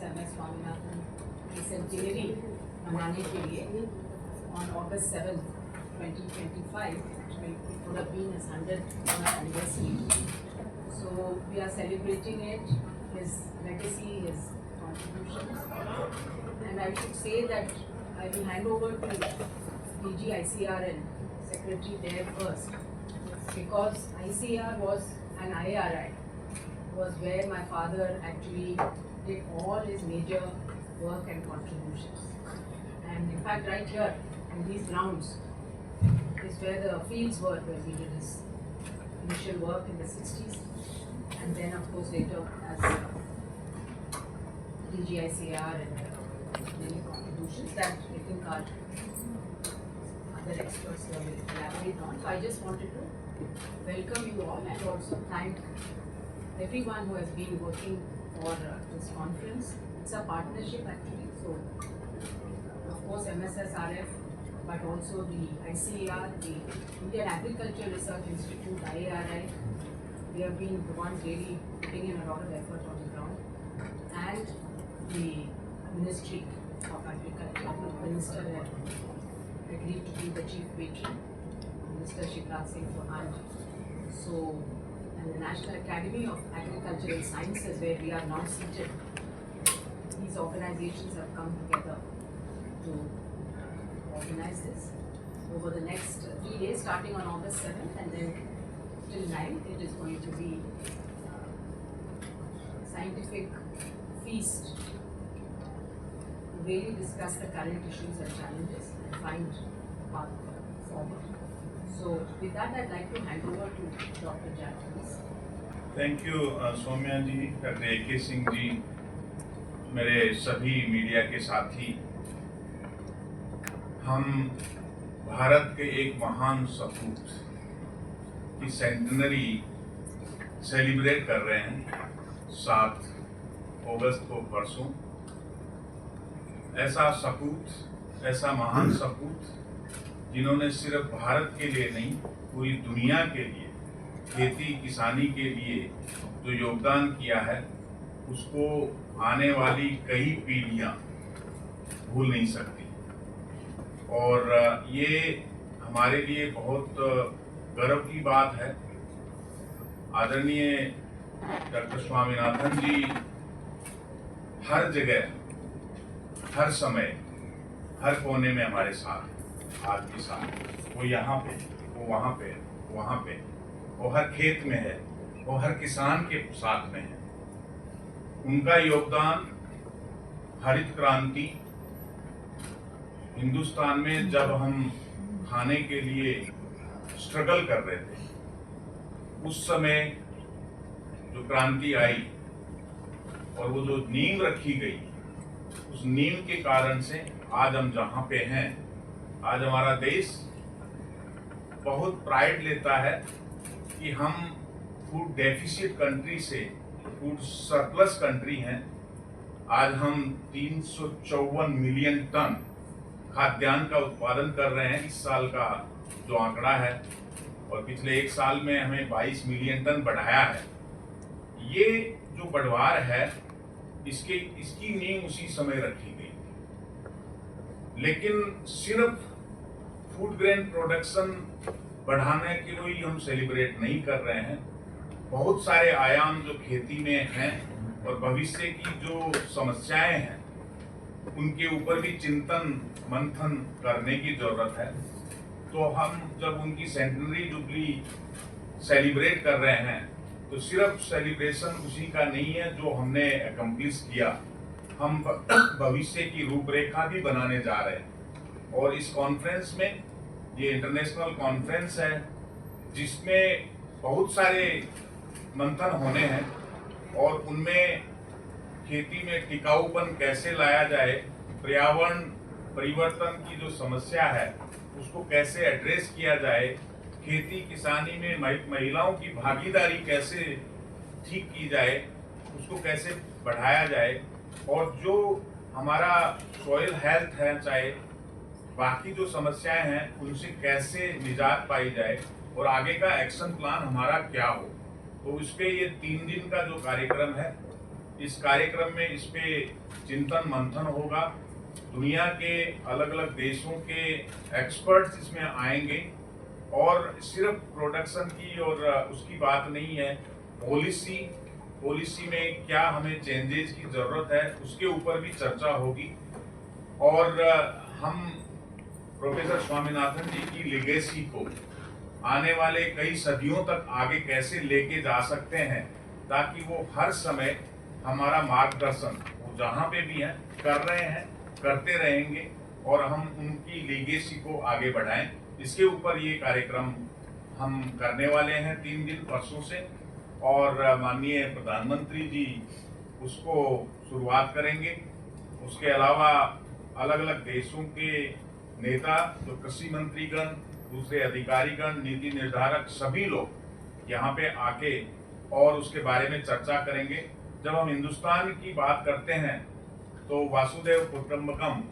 Professor M.S. Swaminathan की century मनाने के लिए on August 7th, 2025, it would have been his 100th anniversary. So we are celebrating it, his legacy, his contributions. And I should say that I will hand over to DG ICRL Secretary there first, because ICR was an IRI, was where my father actually did all his major work and contributions. And in fact, right here in these grounds is where the fields were, where he did his initial work in the 60s, and then of course later as DGICR and many contributions that I think our other experts here will elaborate on. So I just wanted to welcome you all and also thank everyone who has been working for this conference. It's a partnership actually, so of course MSSRF, but also the ICAR, the Indian Agriculture Research Institute, IARI, they have been the ones really putting in a lot of effort on the ground, and the Ministry of Agriculture, the Minister had agreed to be the chief patron, Mr. Shivraj Singh Chauhan. So, and the National Academy of Agricultural Sciences, where we are now seated, these organizations have come together to organize this over the next 3 days, starting on August 7th, and then till 9th, it is going to be a scientific feast to really discuss the current issues and challenges and find a path forward. So with that, I'd like to hand over to Dr. Jha, please. Thank you Saumya ji, doctor AK Singh ji, मेरे सभी media के साथी। हम भारत के एक महान सपूत की सेंटेनरी सेलिब्रेट कर रहे हैं 7 अगस्त को, परसों। ऐसा सपूत, ऐसा महान सपूत जिन्होंने सिर्फ भारत के लिए नहीं, पूरी दुनिया के लिए खेती किसानी के लिए जो योगदान किया है, उसको आने वाली कई पीढ़ियां भूल नहीं सकती। और ये हमारे लिए बहुत गर्व की बात है। आदरणीय डॉक्टर स्वामीनाथन जी हर जगह, हर समय, हर कोने में हमारे साथ, आज के साथ। वो यहाँ पे, वो वहाँ पे, वहाँ पे, वो हर खेत में है, वो हर किसान के साथ में है। उनका योगदान हरित क्रांति, हिंदुस्तान में जब हम खाने के लिए स्ट्रगल कर रहे थे, उस समय जो क्रांति आई और वो जो नींव रखी गई, उस नींव के कारण से आज हम जहाँ पे हैं, आज हमारा देश बहुत प्राइड लेता है कि हम फूड डेफिसिट कंट्री से फूड सरप्लस कंट्री हैं। आज हम 354 मिलियन टन खाद्यान्न का उत्पादन कर रहे हैं, इस साल का जो आंकड़ा है, और पिछले 1 साल में हमें 22 मिलियन टन बढ़ाया है। ये जो बढ़वार है, इसकी नींव उसी समय रखी गई थी। लेकिन सिर्फ फूड ग्रेन प्रोडक्शन बढ़ाने के लिए ही हम सेलिब्रेट नहीं कर रहे हैं। बहुत सारे आयाम जो खेती में हैं और भविष्य की जो समस्याएं हैं, उनके ऊपर भी चिंतन मंथन करने की जरूरत है। तो हम जब उनकी सेंटेनरी जुबली सेलिब्रेट कर रहे हैं, तो सिर्फ सेलिब्रेशन उसी का नहीं है जो हमने अकम्प्लिश किया, हम भविष्य की रूपरेखा भी बनाने जा रहे हैं। और इस कॉन्फ्रेंस में, ये इंटरनेशनल कॉन्फ्रेंस है जिसमें बहुत सारे मंथन होने हैं, और उनमें खेती में टिकाऊपन कैसे लाया जाए, पर्यावरण परिवर्तन की जो समस्या है उसको कैसे एड्रेस किया जाए, खेती किसानी में महिलाओं की भागीदारी कैसे ठीक की जाए, उसको कैसे बढ़ाया जाए, और जो हमारा सॉइल हेल्थ है, चाहे बाकी जो समस्याएं हैं, उनसे कैसे निजात पाई जाए, और आगे का एक्शन प्लान हमारा क्या हो। तो इस पे ये 3 दिन का जो कार्यक्रम है, इस कार्यक्रम में इस पे चिंतन मंथन होगा। दुनिया के अलग अलग देशों के एक्सपर्ट्स इसमें आएंगे और सिर्फ प्रोडक्शन की और उसकी बात नहीं है, पॉलिसी में क्या हमें चेंजेस की जरूरत है उसके ऊपर भी चर्चा होगी। और हम प्रोफेसर स्वामीनाथन जी की लेगेसी को आने वाले कई सदियों तक आगे कैसे लेके जा सकते हैं, ताकि वो हर समय हमारा मार्गदर्शन वो जहाँ पे भी हैं कर रहे हैं, करते रहेंगे और हम उनकी लेगेसी को आगे बढ़ाएं। इसके ऊपर ये कार्यक्रम हम करने वाले हैं 3 दिन परसों से, और माननीय प्रधानमंत्री जी उसको शुरुआत करेंगे। उसके अलावा अलग अलग देशों के नेता, जो कृषि मंत्रीगण, दूसरे अधिकारीगण, नीति निर्धारक, सभी लोग यहाँ पे आके और उसके बारे में चर्चा करेंगे। जब हम हिंदुस्तान की बात करते हैं तो वासुदेव कुटुंबकम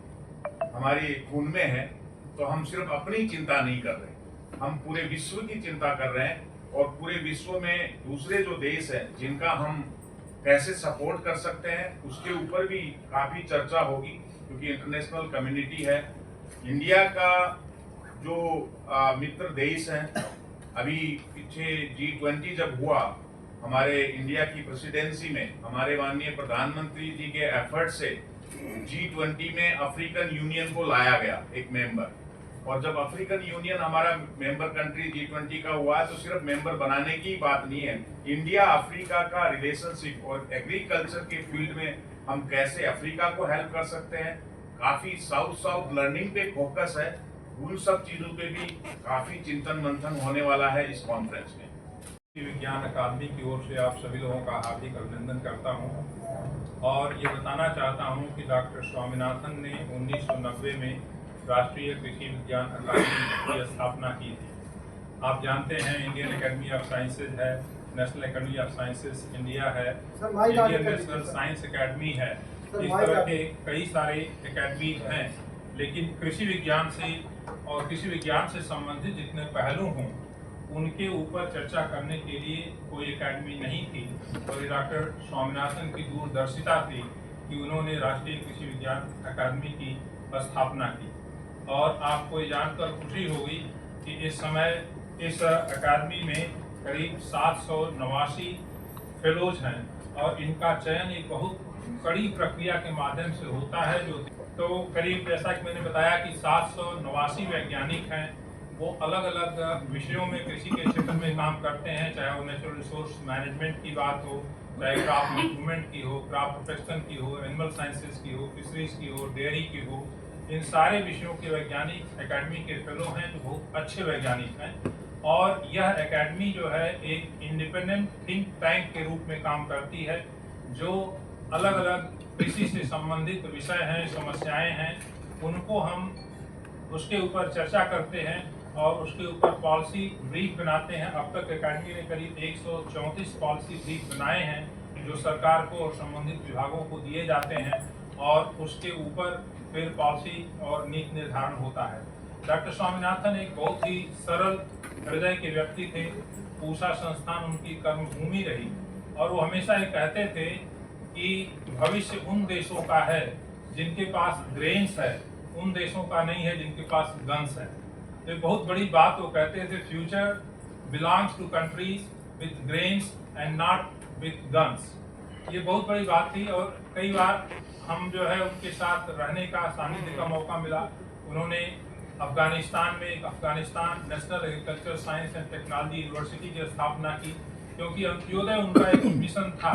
हमारी खून में है, तो हम सिर्फ अपनी चिंता नहीं कर रहे, हम पूरे विश्व की चिंता कर रहे हैं। और पूरे विश्व में दूसरे जो देश हैं जिनका हम कैसे सपोर्ट कर सकते हैं उसके ऊपर भी काफी चर्चा होगी, क्योंकि इंटरनेशनल कम्युनिटी है। इंडिया का जो मित्र देश हैं, अभी पीछे G20 जब हुआ, हमारे इंडिया की प्रेसिडेंसी में हमारे माननीय प्रधानमंत्री जी के एफर्ट से G20 में अफ्रीकन यूनियन को लाया गया एक मेंबर। और जब अफ्रीकन यूनियन हमारा मेंबर कंट्री G20 का हुआ तो सिर्फ मेंबर बनाने की बात नहीं है, इंडिया अफ्रीका का रिलेशनशिप और एग्रीकल्चर के फील्ड में हम कैसे अफ्रीका को हेल्प कर सकते हैं, काफी साउथ लर्निंग पे फोकस है। उन सब चीजों पे भी काफी चिंतन मंथन होने वाला है इस कॉन्फ्रेंस में। विज्ञान अकादमी की ओर से आप सभी लोगों का हार्दिक अभिनंदन करता हूं और ये बताना चाहता हूं कि डॉक्टर स्वामीनाथन ने 1990 में राष्ट्रीय कृषि विज्ञान अकादमी की स्थापना की थी। आप जानते हैं इंडियन एकेडमी ऑफ साइंसेज है, national academy of sciences India है, इंडियन नेशनल साइंस एकेडमी है, इस तरह के कई सारे एकेडमी हैं। लेकिन कृषि विज्ञान से और कृषि विज्ञान से संबंधित जितने पहलू हों उनके ऊपर चर्चा करने के लिए कोई एकेडमी नहीं थी। और ये डॉक्टर स्वामीनाथन की दूरदर्शिता थी कि उन्होंने राष्ट्रीय कृषि विज्ञान अकादमी की स्थापना की। और आपको ये जानकर खुशी होगी कि इस समय इस अकादमी में करीब 789 फेलोज हैं और इनका चयन एक बहुत कड़ी प्रक्रिया के माध्यम से होता है। जो तो करीब, जैसा कि मैंने बताया कि 789 वैज्ञानिक हैं, वो अलग अलग विषयों में कृषि के क्षेत्र में काम करते हैं, चाहे वो नेचुरल रिसोर्स मैनेजमेंट की बात हो, चाहे क्रॉप मैनेजमेंट की हो, क्रॉप प्रोटेक्शन की हो, एनिमल साइंसेज की हो, फिशरीज की हो, डेयरी की हो, इन सारे विषयों के वैज्ञानिक एकेडमी के फेलो हैं जो बहुत अच्छे वैज्ञानिक हैं। और यह एकेडमी जो है एक इंडिपेंडेंट थिंक टैंक के रूप में काम करती है, जो अलग अलग कृषि से संबंधित विषय हैं, समस्याएं हैं, उनको हम उसके ऊपर चर्चा करते हैं और उसके ऊपर पॉलिसी ब्रीफ बनाते हैं। अब तक एकेडमी ने करीब 134 पॉलिसी ब्रीफ बनाए हैं जो सरकार को और संबंधित विभागों को दिए जाते हैं और उसके ऊपर फिर पॉलिसी और नीति निर्धारण होता है। डॉक्टर स्वामीनाथन एक बहुत ही सरल हृदय के व्यक्ति थे। पूसा संस्थान उनकी कर्मभूमि रही और वो हमेशा ये कहते थे कि भविष्य उन देशों का है जिनके पास ग्रेन्स है, उन देशों का नहीं है जिनके पास गन्स है। तो बहुत बड़ी बात वो कहते थे, future belongs to countries with grains and not with guns. ये बहुत बड़ी बात थी और कई बार हम जो है उनके साथ रहने का, सानिध्य का मौका मिला। उन्होंने अफगानिस्तान में Afghanistan national agriculture science and technology university की स्थापना की, क्योंकि अंत्योदय उनका एक मिशन था,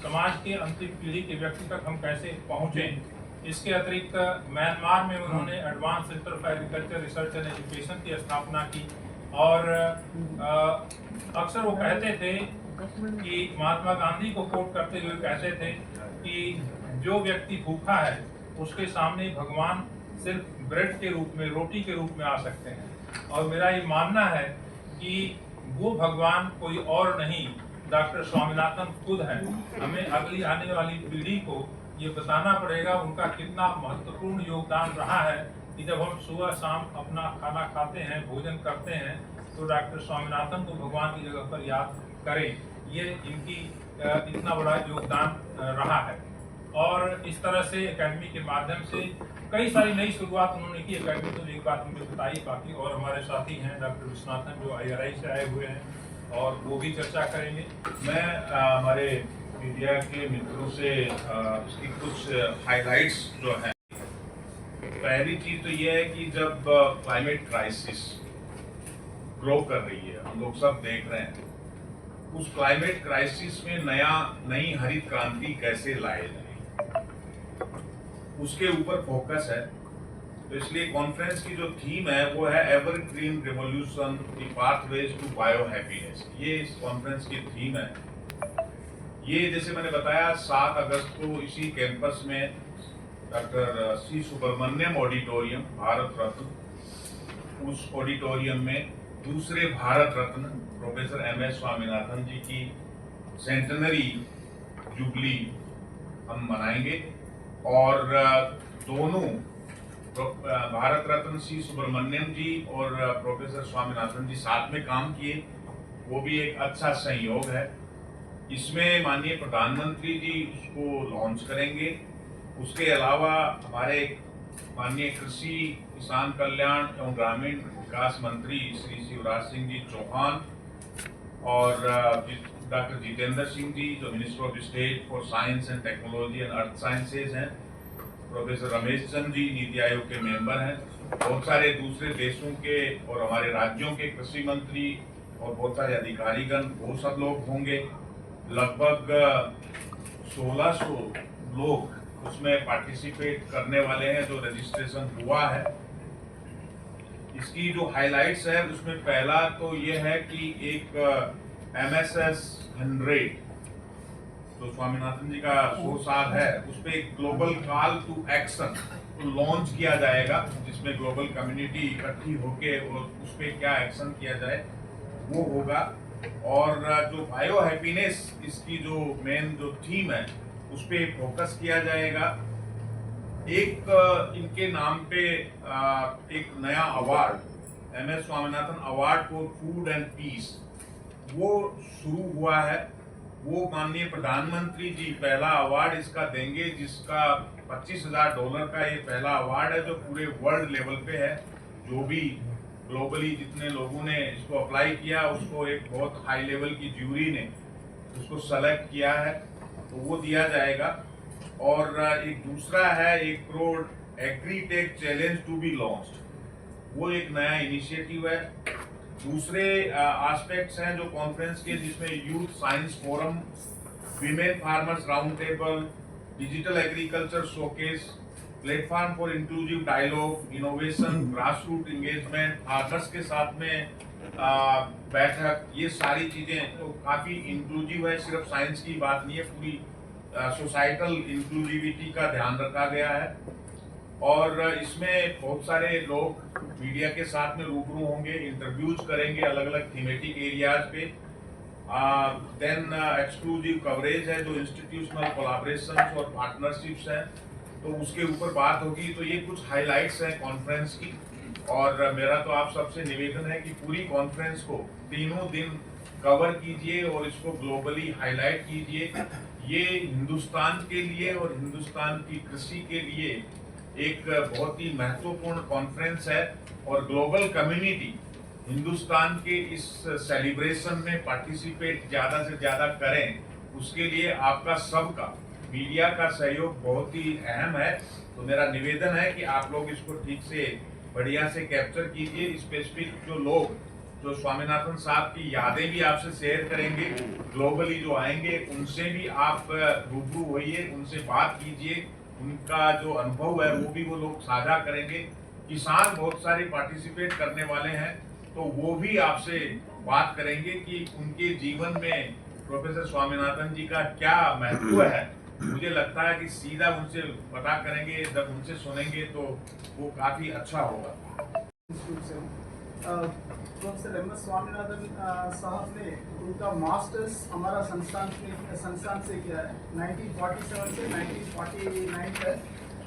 समाज के अंतिम पीढ़ी के व्यक्ति तक हम कैसे पहुँचें। इसके अतिरिक्त म्यांमार में उन्होंने advance centre for agriculture research and education की स्थापना की। और अक्सर वो कहते थे कि महात्मा गांधी को कोट करते हुए कहते थे कि जो व्यक्ति भूखा है उसके सामने भगवान सिर्फ ब्रेड के रूप में, रोटी के रूप में आ सकते हैं। और मेरा ये मानना है कि वो भगवान कोई और नहीं, डॉक्टर स्वामीनाथन खुद हैं। हमें अगली आने वाली पीढ़ी को ये बताना पड़ेगा उनका कितना महत्वपूर्ण योगदान रहा है कि जब हम सुबह शाम अपना खाना खाते हैं, भोजन करते हैं, तो डॉक्टर स्वामीनाथन को भगवान की जगह पर याद करें। ये इनकी इतना बड़ा योगदान रहा है। और इस तरह से एकेडमी के माध्यम से कई सारी नई शुरुआत उन्होंने की। एकेडमी तो एक बात मुझे बताई, बाकी और हमारे साथी हैं डॉक्टर विश्वनाथन जो IRI से आए हुए हैं और वो भी चर्चा करेंगे। मैं हमारे मीडिया के मित्रों से इसकी कुछ हाइलाइट्स जो हैं, पहली चीज तो ये है कि जब क्लाइमेट क्राइसिस ग्रो कर रही है, हम लोग सब देख रहे हैं, उस क्लाइमेट क्राइसिस में नई हरित क्रांति कैसे लाए जाए, उसके ऊपर फोकस है। तो इसलिए कॉन्फ्रेंस की जो थीम है वो है evergreen revolution the pathways to bio happiness. ये इस कॉन्फ्रेंस की थीम है। ये जैसे मैंने बताया 7 अगस्त को इसी कैंपस में doctor C Subramaniam auditorium, Bharat Ratna, उस ऑडिटोरियम में दूसरे भारत रत्न प्रोफेसर MS स्वामीनाथन जी की सेंटेनरी जुबली हम मनाएंगे। और दोनों भारत रत्न सी सुब्रमण्यम जी और प्रोफेसर स्वामीनाथन जी साथ में काम किए, वो भी एक अच्छा संयोग है। इसमें माननीय प्रधानमंत्री जी उसको लॉन्च करेंगे। उसके अलावा हमारे माननीय कृषि, किसान कल्याण एवं ग्रामीण विकास मंत्री श्री शिवराज सिंह जी चौहान और डॉक्टर जितेंद्र सिंह जी जो minister of state for science and technology and earth sciences हैं, प्रोफेसर रमेश चंद जी नीति आयोग के मेंबर हैं, बहुत सारे दूसरे देशों के और हमारे राज्यों के कृषि मंत्री और बहुत सारे अधिकारीगण, वो सब लोग होंगे। लगभग 1600 लोग उसमें पार्टिसिपेट करने वाले हैं, जो रजिस्ट्रेशन हुआ है। इसकी जो हाइलाइट्स है उसमें पहला तो ये है कि एक MSS 100 जो स्वामीनाथन जी का 100 साल है, उस पर एक global call to action launch किया जाएगा, जिसमें ग्लोबल कम्युनिटी इकट्ठी होके और उस पर क्या एक्शन किया जाए वो होगा। और जो बायो हैप्पीनेस, इसकी जो मेन जो थीम है उस पर फोकस किया जाएगा। एक इनके नाम पे एक नया award MS Swaminathan award for food and peace वो शुरू हुआ है। वो माननीय प्रधानमंत्री जी पहला अवार्ड इसका देंगे, जिसका $25,000 का ये पहला अवार्ड है जो पूरे वर्ल्ड लेवल पे है। जो भी ग्लोबली जितने लोगों ने इसको अप्लाई किया उसको एक बहुत हाई लेवल की ज्यूरी ने उसको सेलेक्ट किया है, तो वो दिया जाएगा। और एक दूसरा है 1 crore agritech challenge to be launched, वो एक नया इनिशिएटिव है। दूसरे एस्पेक्ट्स हैं जो कॉन्फ्रेंस के, जिसमें youth science forum, women farmers round table, digital agriculture showcase, platform for inclusive dialogue, innovation, grassroot engagement, farmers के साथ में बैठक, ये सारी चीजें तो काफी इंक्लूसिव है। सिर्फ साइंस की बात नहीं है, पूरी सोसाइटल इंक्लूसिविटी का ध्यान रखा गया है। और इसमें बहुत सारे लोग मीडिया के साथ में रूबरू होंगे, इंटरव्यूज करेंगे अलग अलग थीमेटिक एरियाज पे। देन एक्सक्लूसिव कवरेज है जो इंस्टीट्यूशनल कोलैबोरेशंस और पार्टनरशिप्स हैं, तो उसके ऊपर बात होगी। तो ये कुछ हाइलाइट्स हैं कॉन्फ्रेंस की। और मेरा तो आप सबसे निवेदन है कि पूरी कॉन्फ्रेंस को 3 दिन कवर कीजिए और इसको ग्लोबली हाईलाइट कीजिए। ये हिंदुस्तान के लिए और हिंदुस्तान की कृषि के लिए एक बहुत ही महत्वपूर्ण कॉन्फ्रेंस है और ग्लोबल कम्युनिटी हिंदुस्तान के इस सेलिब्रेशन में पार्टिसिपेट ज़्यादा से ज़्यादा करें, उसके लिए आपका सबका मीडिया का सहयोग बहुत ही अहम है। तो मेरा निवेदन है कि आप लोग इसको ठीक से बढ़िया से कैप्चर कीजिए। स्पेसिफिक जो लोग जो स्वामीनाथन साहब की यादें भी आपसे शेयर करेंगे, ग्लोबली जो आएंगे उनसे भी आप रूबरू होइए, उनसे बात कीजिए, उनका जो अनुभव है वो भी वो लोग साझा करेंगे। किसान बहुत सारे पार्टिसिपेट करने वाले हैं, तो वो भी आपसे बात करेंगे कि उनके जीवन में प्रोफेसर स्वामीनाथन जी का क्या महत्व है। मुझे लगता है कि सीधा उनसे पता करेंगे, जब उनसे सुनेंगे तो वो काफी अच्छा होगा। प्रोफेसर MS स्वामीनाथन साहब ने उनका मास्टर्स हमारा संस्थान से किया है। 1947 से 1949 तक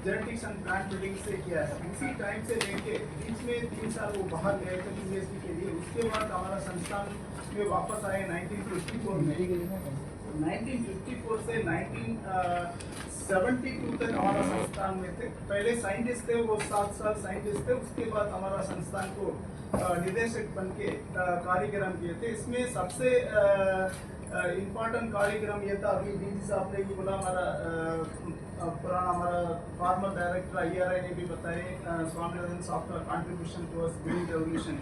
जेनेटिक्स एंड प्लांट ब्रीडिंग से किया है। उसी टाइम से लेके बीच में 3 साल वो बाहर गए थे PhD के लिए। उसके बाद हमारा संस्थान में वापस आए 1954 में। 1954 से 1972 तक हमारा संस्थान में थे। पहले साइंटिस्ट थे, वो 7 साल साइंटिस्ट थे। उसके बाद हमारा संस्थान को निदेशक बन के कार्यक्रम किए थे। इसमें सबसे इम्पोर्टेंट कार्यक्रम ये था, अभी डीजी साहब ने भी बोला, हमारा पुराना हमारा फॉर्मर डायरेक्टर IRI ने भी बताए स्वामीनाथन साहब का कंट्रीब्यूशन टुवर्ड्स ग्रीन रेवोल्यूशन।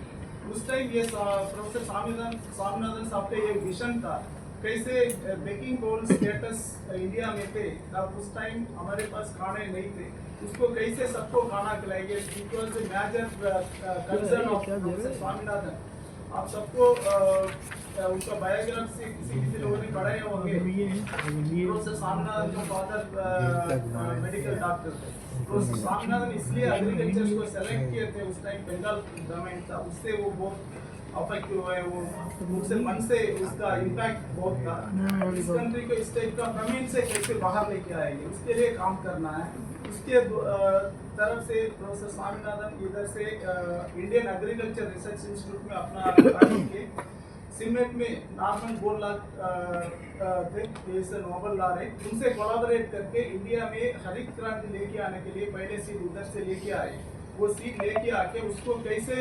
उस टाइम ये प्रोफेसर स्वामीनाथन साहब का ये विजन था, कैसे बेकिंग बोल स्टेटस इंडिया में थे, अब उस टाइम हमारे पास खाने नहीं थे, उसको कैसे सबको खाना खिलाएंगे। It was the major concern of professor Swaminathan. आप सबको उनका बायोग्राफी किसी लोगों ने पढ़ाए होंगे। प्रोफेसर स्वामीनाथन के फादर मेडिकल डॉक्टर थे। प्रोफेसर स्वामीनाथन इसलिए एग्रीकल्चर को सेलेक्ट किए थे, उस टाइम बंगाल गवर्नमेंट था, उससे वो बहुत अफेक्ट हुआ है, वो उससे मन से उसका इम्पैक्ट बहुत था। इस कंट्री को इस टाइप का जमीन से कैसे बाहर लेके आएंगे, उसके लिए काम करना है। उसके तरफ से प्रोफेसर स्वामीनाथन इधर से इंडियन एग्रीकल्चर रिसर्च इंस्टीट्यूट में अपना कार्य किए। सिमेट में नॉर्मन बोरलॉग थे, नोबल लॉरेट, उनसे कोलैबोरेट करके इंडिया में हरित क्रांति लेके आने के लिए पहले सीड उधर से लेके आए। वो सीड लेके आके उसको कैसे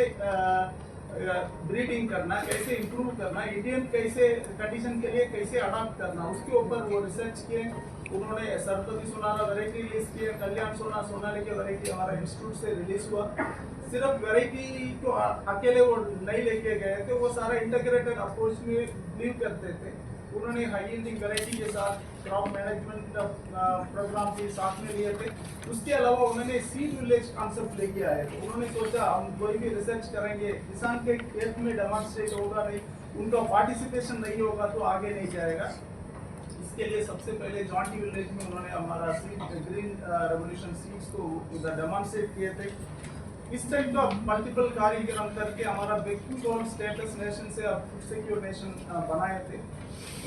ब्रीडिंग करना, कैसे इंप्रूव करना, इंडियन कैसे कंडीशन के लिए कैसे अडॉप्ट करना, उसके ऊपर वो रिसर्च किए। उन्होंने सरस्वती सोनारा वैरायटी रिलीज किए, कल्याण सोनाली के वैरायटी हमारा इंस्टीट्यूट से रिलीज हुआ। सिर्फ वैरायटी को अकेले वो नहीं लेके गए थे, वो सारा इंटीग्रेटेड अप्रोच में बिलीव करते थे। उन्होंने हाई यील्डिंग वैरायटी के साथ क्रॉप मैनेजमेंट प्रोग्राम के साथ में लिए थे। उसके अलावा उन्होंने सीड विलेज कॉन्सेप्ट लेके आए थे। उन्होंने सोचा हम कोई भी रिसर्च करेंगे, किसान के खेत में डेमोन्स्ट्रेट होगा नहीं, उनका पार्टिसिपेशन नहीं होगा तो आगे नहीं जाएगा। इसके लिए सबसे पहले जॉन्टी विलेज में उन्होंने हमारा सीड ग्रीन रेवोल्यूशन सीड्स को डेमोन्स्ट्रेट किए थे। इस टाइप का मल्टीपल कार्यक्रम करके हमारा बेकिंग बोल स्टेटस नेशन से अब फूड सिक्योर नेशन बनाए थे।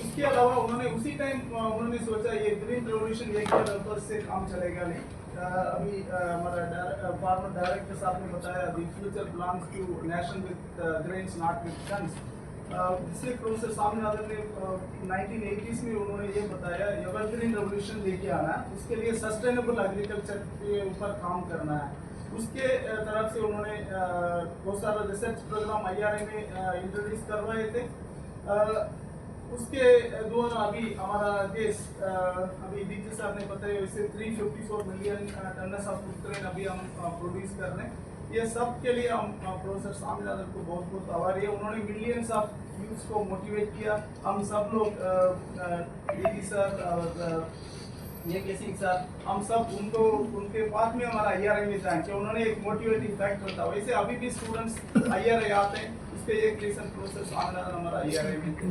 उसके अलावा उन्होंने उसी टाइम उन्होंने सोचा ये ग्रीन रेवोल्यूशन एक पर्पज से काम चलेगा नहीं। अभी हमारा फार्मर डायरेक्टर साहब ने बताया the future plans to nation with grains not with tons. इसलिए प्रोफेसर स्वामीनाथन ने 1980s में उन्होंने ये बताया एवरग्रीन रेवोल्यूशन लेके आना, उसके लिए सस्टेनेबल एग्रीकल्चर के ऊपर काम करना है। उसके तरफ से उन्होंने बहुत सारा रिसर्च प्रोग्राम IRI में इंट्रोड्यूस करवाए थे। उसके द्वारा अभी हमारा देश अभी डीजी साहब ने बताया वैसे 354 million ton of food grain अभी हम प्रोड्यूस कर रहे हैं। ये सब के लिए हम प्रोफेसर स्वामीनाथन को बहुत बहुत आभारी है। उन्होंने मिलियंस ऑफ यूथ को मोटिवेट किया। हम सब लोग डीजी सर और ये केसी सर, हम सब उनको उनके बाद में हमारा IRI में जाएंगे, उन्होंने एक मोटिवेटिंग फैक्टर था। वैसे अभी भी स्टूडेंट्स IRI आते हैं, उसके एक रीजन प्रोफेसर स्वामीनाथन हमारा IRI में थे।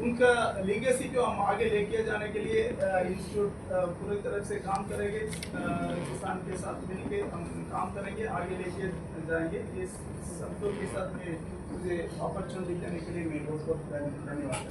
उनका लीगेसी को हम आगे लेके जाने के लिए इंस्टीट्यूट पूरी तरह से काम करेंगे, किसान के साथ मिलके हम काम करेंगे, आगे लेके जाएंगे। इस सबको के साथ में मुझे अपॉर्चुनिटी देने के लिए मैं बहुत बहुत धन्यवाद।